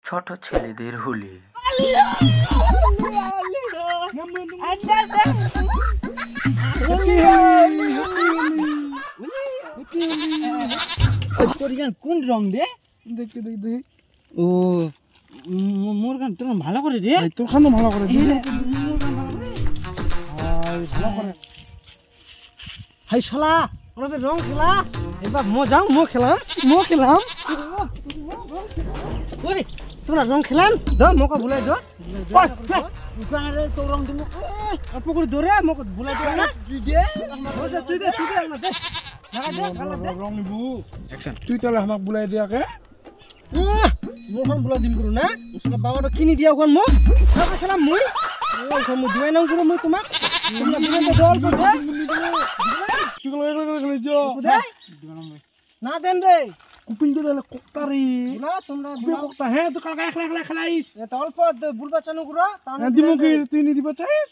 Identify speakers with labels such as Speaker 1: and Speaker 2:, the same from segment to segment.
Speaker 1: ছোট ছেলেদের হোলি।
Speaker 2: কোন রং দে দেখতে দেখ ও মোর গান তোর ভালো করে রে তোর খানো ভালো করে দে হাই শালা আমাদের রং খেলা এবার মজাও মো খেলাম ওরে তোরা রং খেলাম দাও মোকে ভুলাই দাও দোকানে তো রং দিমু অল্প করে ধরে মোকে ভুলাই দাও না তুই দে আমার দে রং নিবু অ্যাকশন তুই তাহলে আমাকে ভুলাই দিয়াকে মোখন বুলা দিম করু না ওসব বাবাটা কিনি দিয়া ওখান মোক খাবে খেলাম মুই ও সব মুই দিবাই নাম করু মুই তোমাক তোমরা দিবেন তো দল করতে কি গলো এগুলো গলো যো না দেন রে কুপিন দে দলে কোকটারি না তোমরা কোকটা হ্যাঁ তো কালকে একলা খেলাইস এ তো অল্প বুলবা চানু করো তাহলে দিমু কি তুই নি দিবা চাইস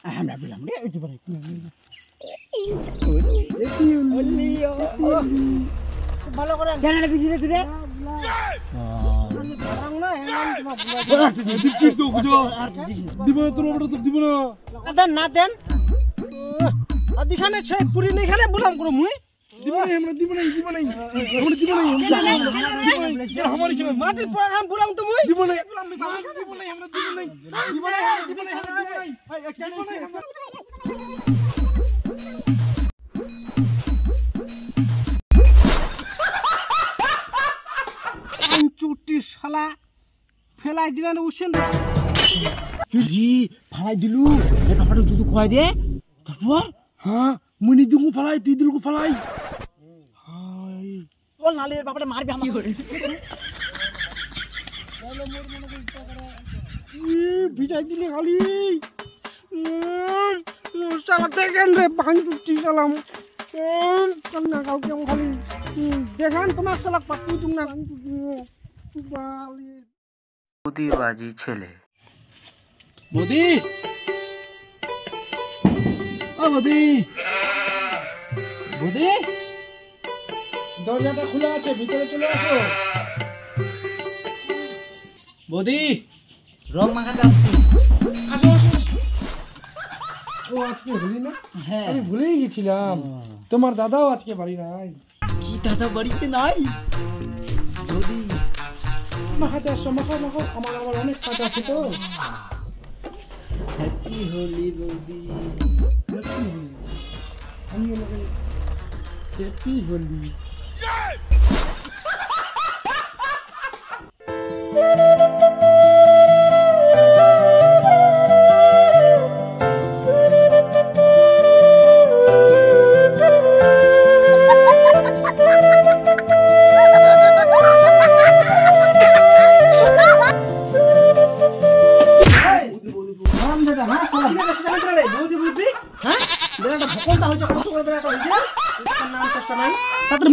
Speaker 2: আমরা বললাম রে ওই দিবারে ভালো করে জানাটা বিজিতে দিরে না দেন পুরি নেই খানে বুলাম করো মুই মাটির প্রোগ্রাম বুলাম তো মুই চুটি শালা ফেলাই দিলেন উসেন জি ফেলাই দিলু এ ব্যাপারটা যদি কয় দে তারপর হ্যাঁ মুনি দুগু ফেলাই তুই দুগু ফেলাই হাই ও নালের ব্যাপারটা মারবি আমাকে করে বলো মোর মনে করে ইচ্ছা করে বিটাই দিলে খালি শালা দেখেন রে ভাঙ চুটি শালাম না কাউকে খালি দেখান তোমার শালা পাকুই তুমি না
Speaker 1: বুদিবাজি ছেলে।
Speaker 2: বদি ও বদি দরজাটা খোলা আছে ভিতরে চলে আসো বদি রং মাখাতে আসো ও আজকে ভুলি না হ্যাঁ আমি ভুলেই গেছিলাম তোমার দাদাও আজকে বাড়ি নাই কি দাদা বাড়িতে নাই বদি মাখাতে আসো মাখো আমার অনেক কাজ আছে তো হ্যাপি হোলি বৌদি আমি হ্যাপি হোলি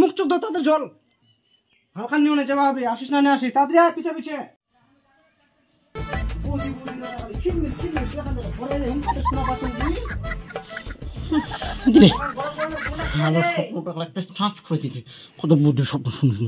Speaker 2: মুখ চোখ দাও তাদের জল হালকা নিয়ে যাওয়া হবে আসিস না আসিস তাড়াতাড়ি পিছে পিছে কত বুদ্ধি স্বপ্ন শুনছি